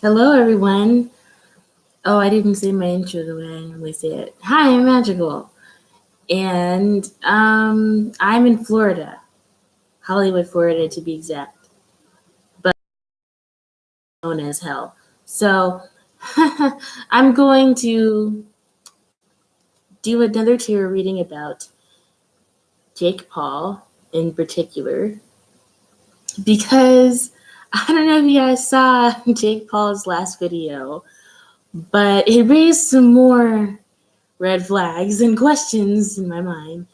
Hello, everyone. Oh, I didn't say my intro the way I normally say it. Hi, I'm Magical, and I'm in Florida, Hollywood, Florida, to be exact, but known as hell. So, I'm going to do another tarot reading about Jake Paul in particular, because I don't know if you guys saw Jake Paul's last video, but it raised some more red flags and questions in my mind.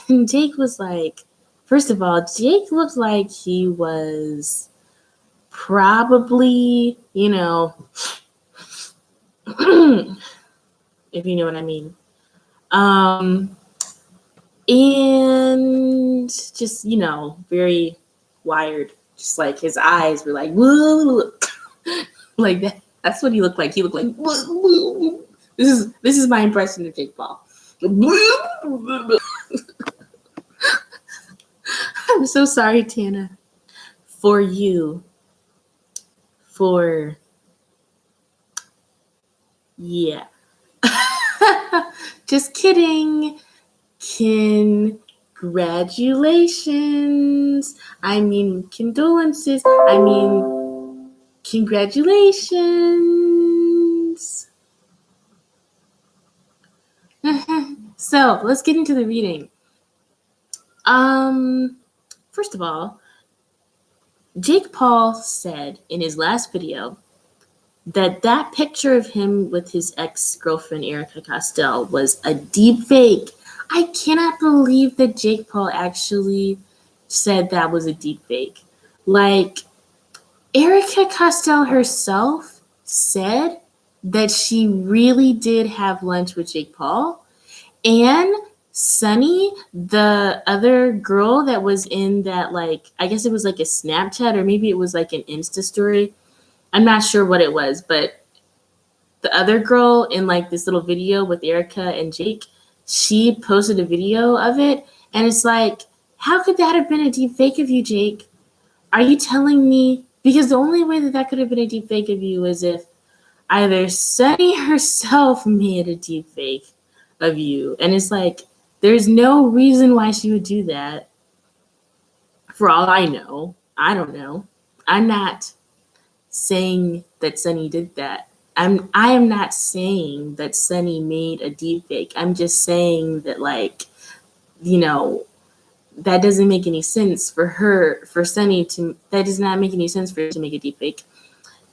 And Jake was like, first of all, Jake looked like he was probably, if you know what I mean. And just, very wired. Just like his eyes were like, whoa, like that. That's what he looked like. He looked like, whoa. This is my impression of Jake Paul. I'm so sorry, Tana, for you. Yeah. Just kidding. Congratulations. I mean, condolences. I mean, congratulations. So let's get into the reading. First of all, Jake Paul said in his last video that picture of him with his ex-girlfriend Erica Castell was a deep fake. I cannot believe that Jake Paul actually said that was a deep fake. Like, Erica Castell herself said that she really did have lunch with Jake Paul, and Sunny, the other girl that was in that, like, I guess it was like a Snapchat or maybe it was like an Insta story. I'm not sure what it was, but the other girl in like this little video with Erica and Jake, she posted a video of it, and it's like, how could that have been a deep fake of you, Jake? Are you telling me? Because the only way that could have been a deep fake of you is if either Sunny herself made a deep fake of you, and it's like, there's no reason why she would do that. For all I know, I don't know. I'm not saying that Sunny did that. I am not saying that Sunny made a deep fake. I'm just saying that, like, that doesn't make any sense for Sunny to, that does not make any sense for her to make a deep fake.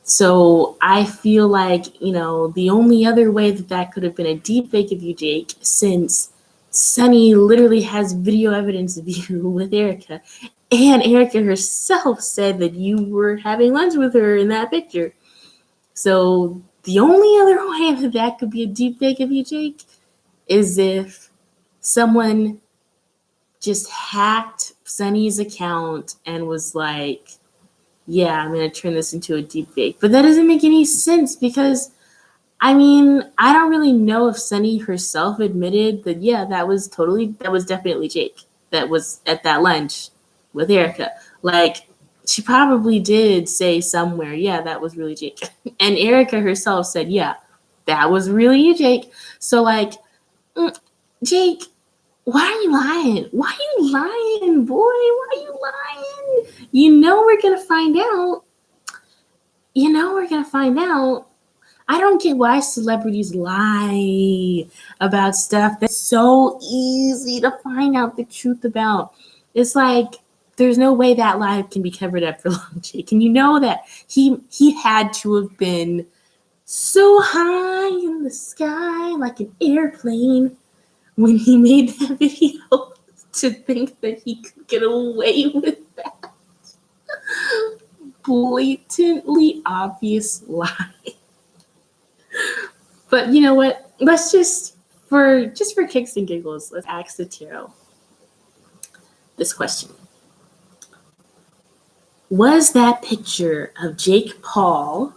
So I feel like, the only other way that could have been a deep fake of you, Jake, since Sunny literally has video evidence of you with Erica, and Erica herself said that you were having lunch with her in that picture. So the only other way that could be a deep fake of you, Jake, is if someone just hacked Sunny's account and was like, yeah, I'm going to turn this into a deep fake. But that doesn't make any sense because, I mean, I don't really know if Sunny herself admitted that, yeah, that was definitely Jake that was at that lunch with Erica. Like, she probably did say somewhere, yeah, that was really Jake. And Erica herself said, yeah, that was really you, Jake. So, like, Jake, why are you lying? Why are you lying, boy? Why are you lying? You know we're going to find out. I don't get why celebrities lie about stuff that's so easy to find out the truth about. It's like, there's no way that lie can be covered up for long, Jake. And you know that he had to have been so high in the sky like an airplane when he made that video to think that he could get away with that blatantly obvious lie. But you know what? Let's just for kicks and giggles, let's ask the tarot this question. Was that picture of Jake Paul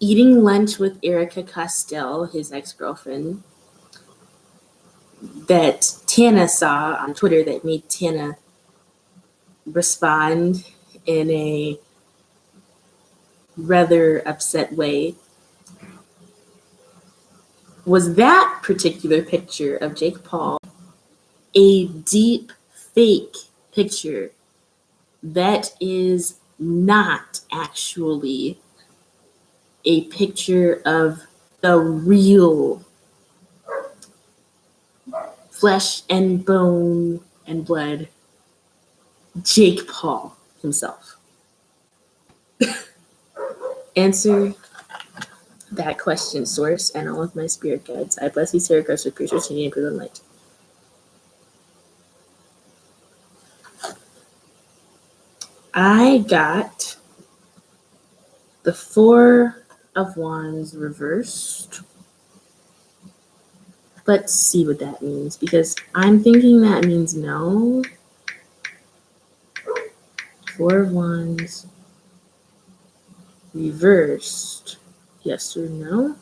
eating lunch with Erica Castell, his ex-girlfriend, that Tana saw on Twitter that made Tana respond in a rather upset way. Was that particular picture of Jake Paul a deep fake picture that is not actually a picture of the real flesh and bone and blood Jake Paul himself? Answer that question, source, and all of my spirit guides. I bless you, Sarah Gross, with Pierce, and Good Light. I got the Four of Wands reversed. Let's see what that means, because I'm thinking that means no. Four of Wands reversed. Yes or no?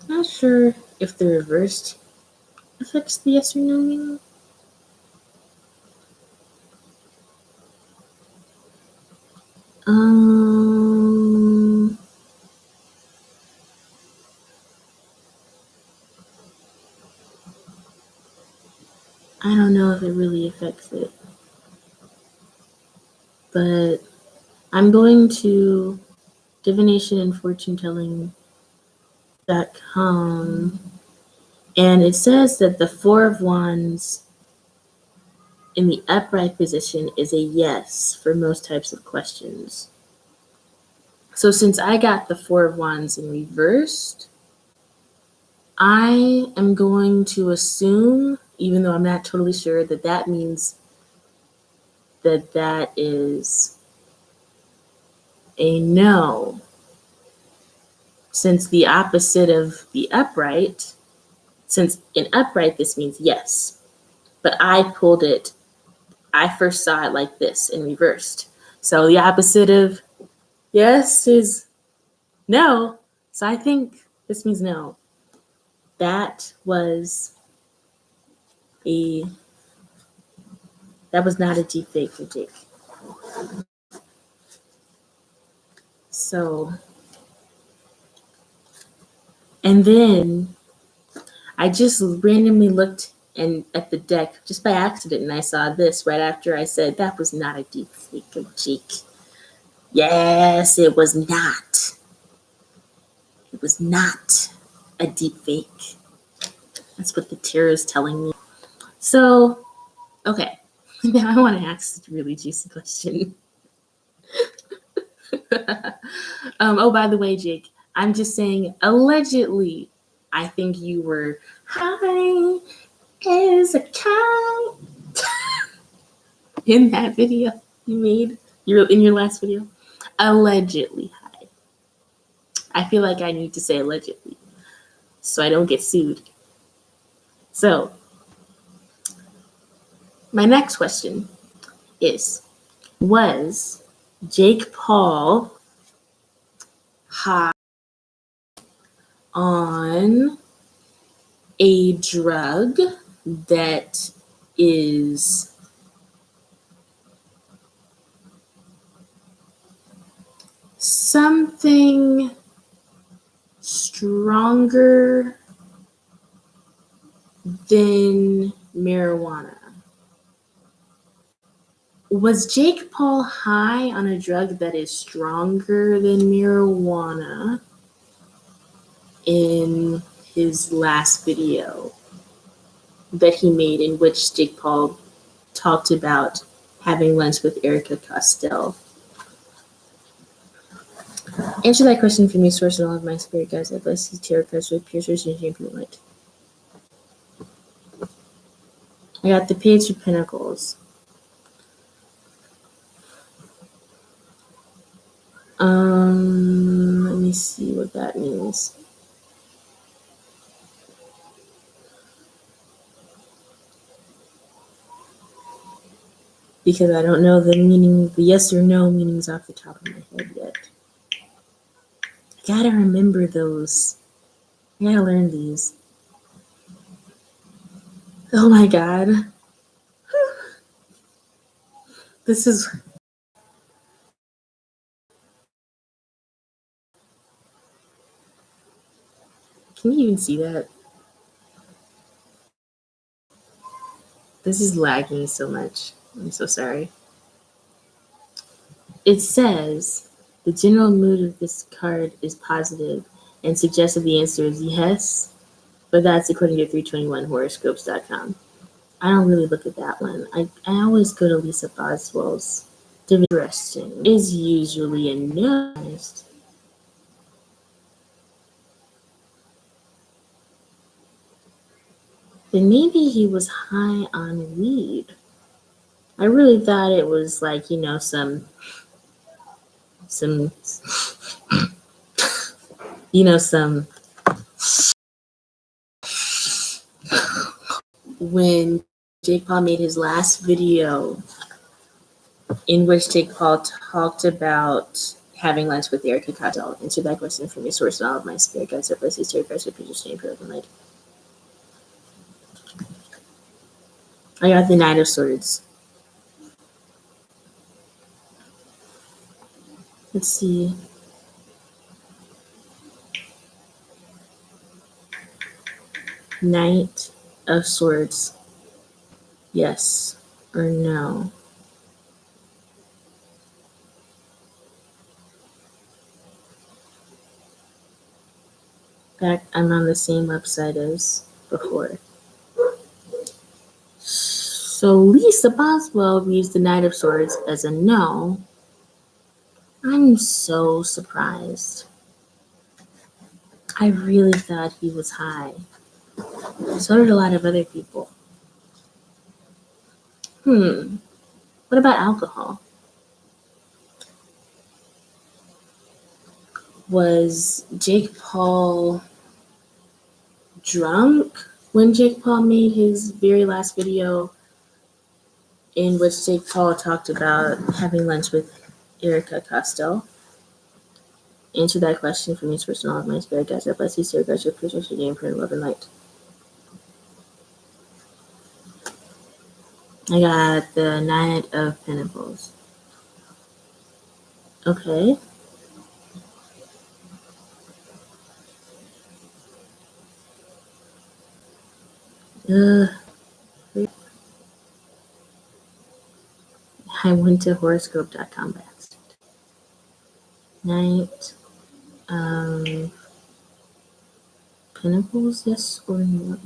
Not sure if the reversed affects the yes or no meaning. I don't know if it really affects it. But I'm going to divinationandfortunetelling.com, and it says that the Four of Wands in the upright position is a yes for most types of questions. So since I got the Four of Wands in reversed, I am going to assume, even though I'm not totally sure, that that means that that is a no. Since the opposite of the upright, since in upright this means yes, but I first saw it like this in reversed. So the opposite of yes is no. So I think this means no. That was not a deep fake for Jake. So, and then I just randomly looked at the deck just by accident, and I saw this right after I said that was not a deep fake of Jake. Yes, it was not. It was not a deep fake. That's what the tarot is telling me. So, okay. Now I want to ask this really juicy question. Oh, by the way, Jake, I'm just saying, allegedly, I think you were high as a kite in that video you made in your last video. Allegedly high. I feel like I need to say allegedly so I don't get sued. So, my next question is, was Jake Paul high on a drug that is something stronger than marijuana? Was Jake Paul high on a drug that is stronger than marijuana in his last video that he made, in which Jake Paul talked about having lunch with Erica Costell? Answer that question for me, source and all of my spirit guides. I bless you, tarot cards with piercers and champion light. I got the Page of Pentacles. Let me see what that means. Because I don't know the meaning, the yes or no meanings off the top of my head yet. I gotta remember those. I gotta learn these. Oh my God. This is Can you even see that? This is lagging so much. I'm so sorry. It says the general mood of this card is positive and suggests that the answer is yes, but that's according to 321horoscopes.com. I don't really look at that one. I always go to Lisa Boswell's. Interesting is usually a no. Then maybe he was high on weed. I really thought it was like, you know, some you know, some when Jake Paul made his last video in which Jake Paul talked about having lunch with Erica Cottrell. Answer that question from your source and all of my spirit guides, surpluses, tarot cards, with pictures, name, and light. I got the Knight of Swords. Let's see. Knight of Swords. Yes or no? Back, I'm on the same website as before. So Lisa Boswell reads the Knight of Swords as a no. I'm so surprised. I really thought he was high. So did a lot of other people. What about alcohol? Was Jake Paul drunk when Jake Paul made his very last video in which Jake Paul talked about having lunch with Erica Costell? Answer that question for me, personal of my spirit guides. I bless you, spirit guides, your protection, game, prayer, love, and light. I got the Knight of Pentacles. Okay. I went to horoscope.com by accident. Knight of Pentacles, yes or no?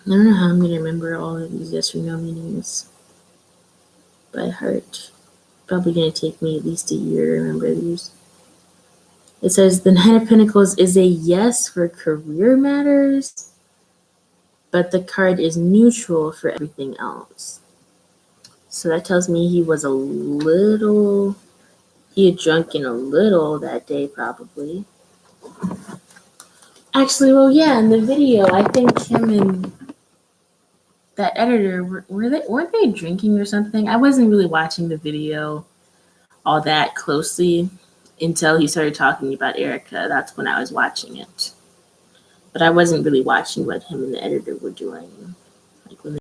I don't know how I'm going to remember all of these yes or no meanings by heart. Probably going to take me at least a year to remember these. It says the Knight of Pentacles is a yes for career matters, but the card is neutral for everything else. So that tells me he was he had drunken a little that day probably. Actually, well, yeah, in the video, I think him and that editor weren't they drinking or something? I wasn't really watching the video all that closely until he started talking about Erica. That's when I was watching it. But I wasn't really watching what him and the editor were doing, like when they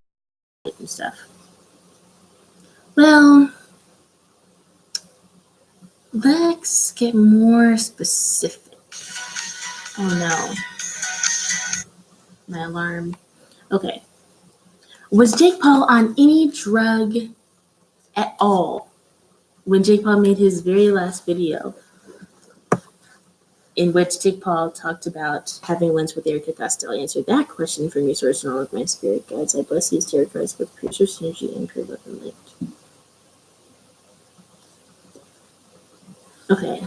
did and stuff. Well, let's get more specific. Oh no. My alarm. Okay. Was Jake Paul on any drug at all when Jake Paul made his very last video in which Jake Paul talked about having lunch with Erica Costell? Answer that question from your source and all of my spirit guides. I bless these tarot cards with pure synergy and pure love and light. Okay.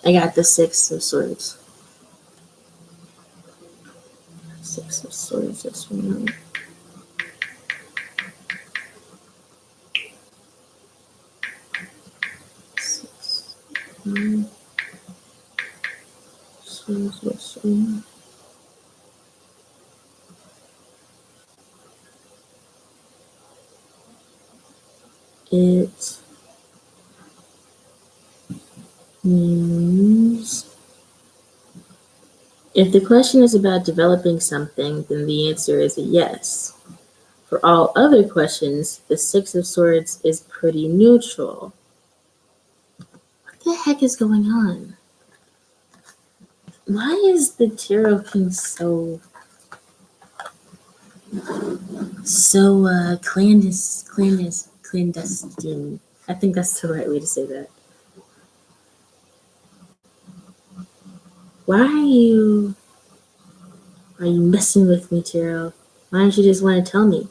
I got the Six of Swords. Six of Swords, yes or no? Six. Swords, yes or no? It means if the question is about developing something, then the answer is a yes. For all other questions, the Six of Swords is pretty neutral. the heck is going on? Why is the Tarot King so clandestine? I think that's the right way to say that. Why are you messing with me, Tarot? Why don't you just want to tell me?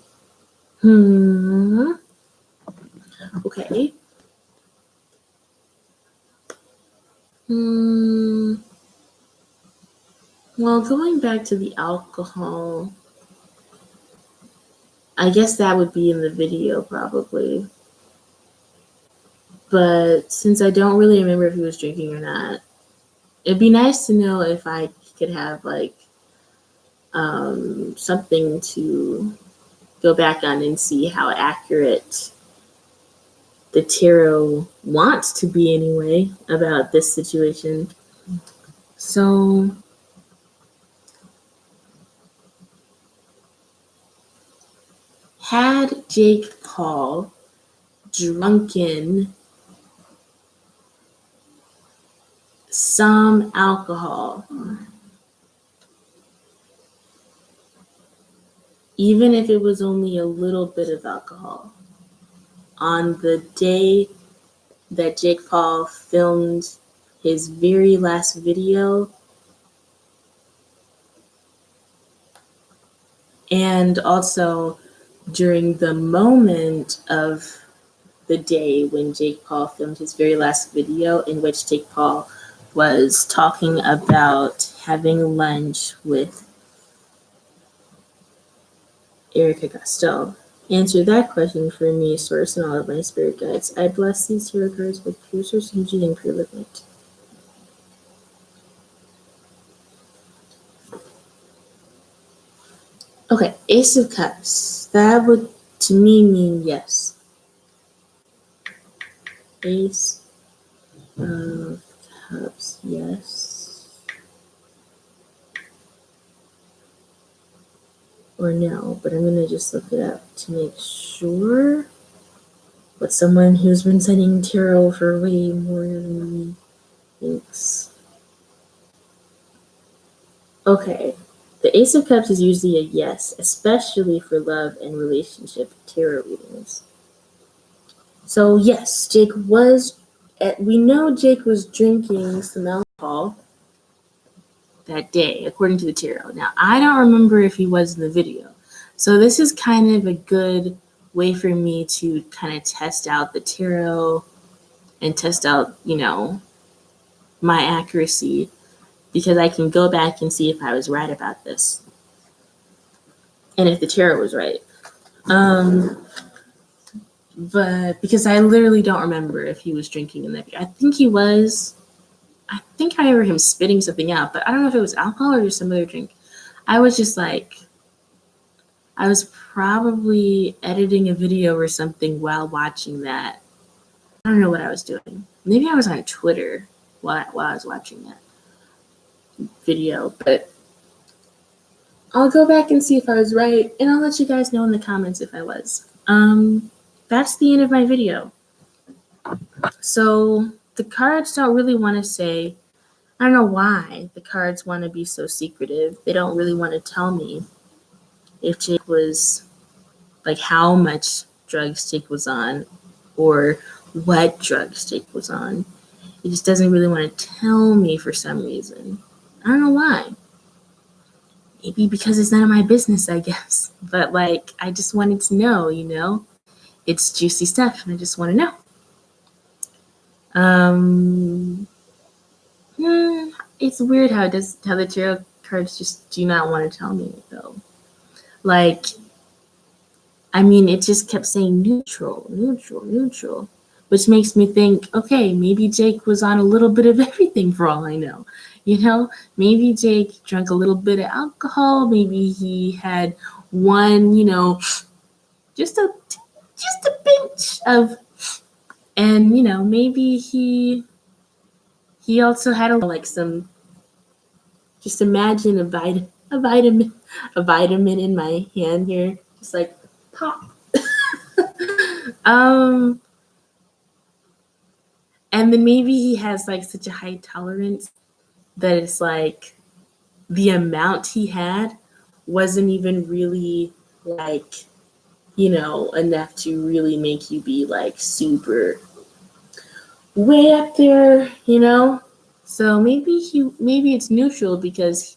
Okay. Well, going back to the alcohol, I guess that would be in the video probably. But since I don't really remember if he was drinking or not, it'd be nice to know if I could have like something to go back on and see how accurate the tarot wants to be anyway about this situation. So had Jake Paul drunken some alcohol, even if it was only a little bit of alcohol, on the day that Jake Paul filmed his very last video, and also during the moment of the day when Jake Paul filmed his very last video, in which Jake Paul was talking about having lunch with Erica Castell. Answer that question for me, source, and all of my spirit guides. I bless these tarot cards with pure energy and pure light. Okay, Ace of Cups. That would, to me, mean yes. Ace of Cups, yes. Or no, but I'm gonna just look it up to make sure. But someone who's been studying tarot for way more than me thinks. Okay, the Ace of Cups is usually a yes, especially for love and relationship tarot readings. So yes, Jake was. We know Jake was drinking some alcohol that day, according to the tarot. Now I don't remember if he was in the video, so this is kind of a good way for me to kind of test out the tarot and test out, my accuracy, because I can go back and see if I was right about this and if the tarot was right. But because I literally don't remember if he was drinking in that video. I think he was. I think I remember him spitting something out, but I don't know if it was alcohol or just some other drink. I was just like, I was probably editing a video or something while watching that. I don't know what I was doing. Maybe I was on Twitter while I was watching that video, but I'll go back and see if I was right, and I'll let you guys know in the comments if I was. That's the end of my video. So the cards don't really want to say, I don't know why the cards want to be so secretive. They don't really want to tell me if Jake was, like, how much drugs Jake was on or what drugs Jake was on. He just doesn't really want to tell me for some reason. I don't know why. Maybe because it's none of my business, I guess. But, like, I just wanted to know, It's juicy stuff, and I just want to know. It's weird how the tarot cards just do not want to tell me, though. Like, I mean, it just kept saying neutral, which makes me think, okay, maybe Jake was on a little bit of everything for all I know. Maybe Jake drank a little bit of alcohol. Maybe he had one, just a pinch of, and maybe he also had some. Just imagine a vitamin in my hand here, just like pop. And then maybe he has like such a high tolerance that it's like the amount he had wasn't even really like, enough to really make you be like super way up there. So maybe it's neutral because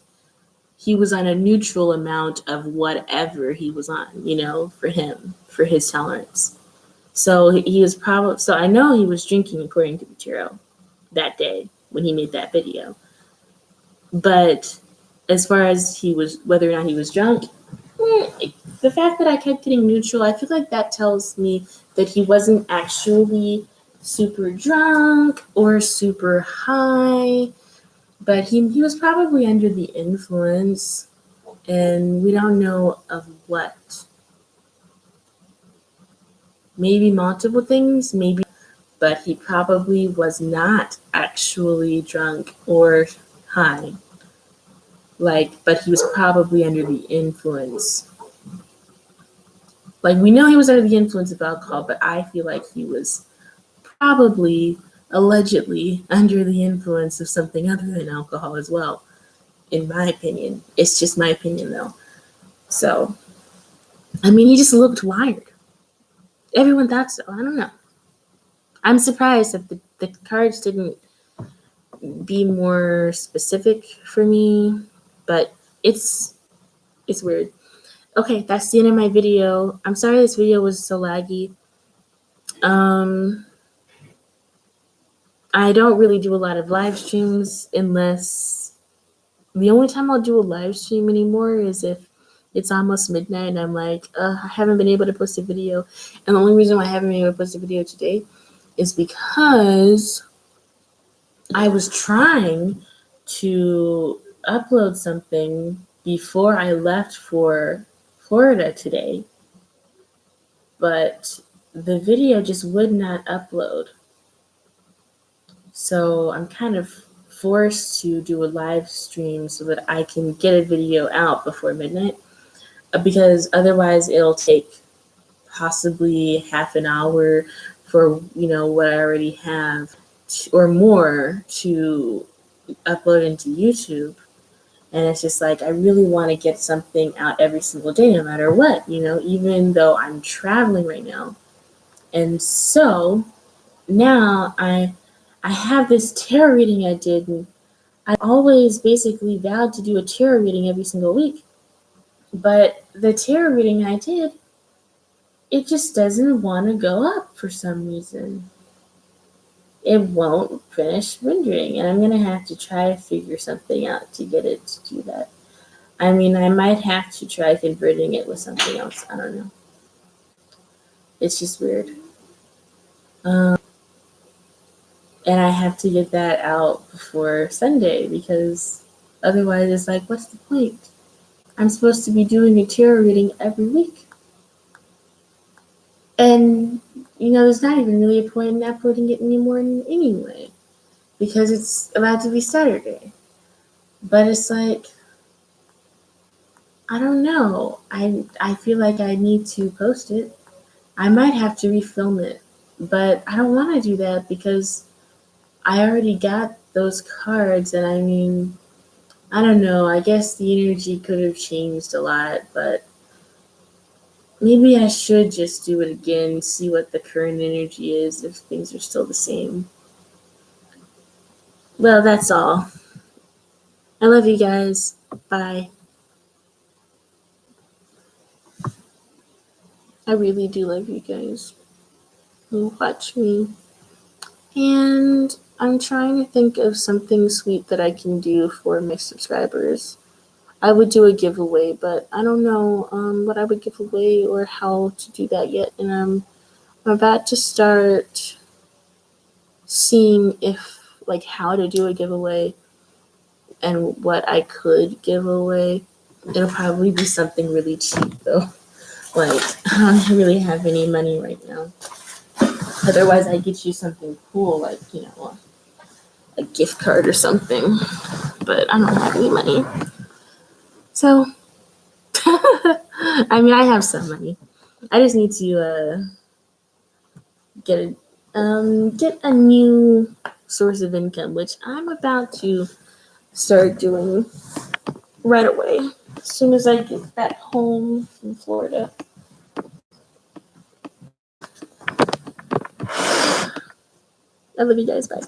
he was on a neutral amount of whatever he was on, for him, for his tolerance. So he was probably, so I know he was drinking according to Butero that day when he made that video. But as far as whether or not he was drunk, the fact that I kept getting neutral, I feel like that tells me that he wasn't actually super drunk or super high, but he was probably under the influence, and we don't know of what. Maybe multiple things, maybe, but he probably was not actually drunk or high. But he was probably under the influence. Like, we know he was under the influence of alcohol, but I feel like he was probably, allegedly, under the influence of something other than alcohol as well, in my opinion. It's just my opinion, though. So, I mean, he just looked wired. Everyone thought so. I don't know. I'm surprised that the cards didn't be more specific for me, but it's weird. Okay, that's the end of my video. I'm sorry this video was so laggy. I don't really do a lot of live streams unless the only time I'll do a live stream anymore is if it's almost midnight and I'm like, I haven't been able to post a video. And the only reason why I haven't been able to post a video today is because I was trying to upload something before I left for Florida today, but the video just would not upload. So I'm kind of forced to do a live stream so that I can get a video out before midnight, because otherwise it'll take possibly half an hour for what I already have or more to upload into YouTube. And it's just like, I really want to get something out every single day, no matter what, even though I'm traveling right now. And so now I have this tarot reading I did, and I always basically vowed to do a tarot reading every single week. But the tarot reading I did, it just doesn't want to go up for some reason. It won't finish rendering, and I'm going to have to try to figure something out to get it to do that. I mean, I might have to try converting it with something else. I don't know. It's just weird. And I have to get that out before Sunday, because otherwise it's like, what's the point? I'm supposed to be doing a tarot reading every week. And, there's not even really a point in uploading it anymore anyway, because it's about to be Saturday. But it's like, I don't know. I feel like I need to post it. I might have to refilm it, but I don't want to do that because I already got those cards, and I mean, I don't know. I guess the energy could have changed a lot, but maybe I should just do it again, see what the current energy is, if things are still the same. Well, that's all. I love you guys. Bye. I really do love you guys who watch me. And I'm trying to think of something sweet that I can do for my subscribers. I would do a giveaway, but I don't know what I would give away or how to do that yet. And I'm about to start seeing how to do a giveaway and what I could give away. It'll probably be something really cheap though. Like, I don't really have any money right now. Otherwise, I'd get you something cool, like, a gift card or something. But I don't have any money. So, I mean, I have some money. I just need to get get a new source of income, which I'm about to start doing right away as soon as I get back home from Florida. I love you guys. Bye.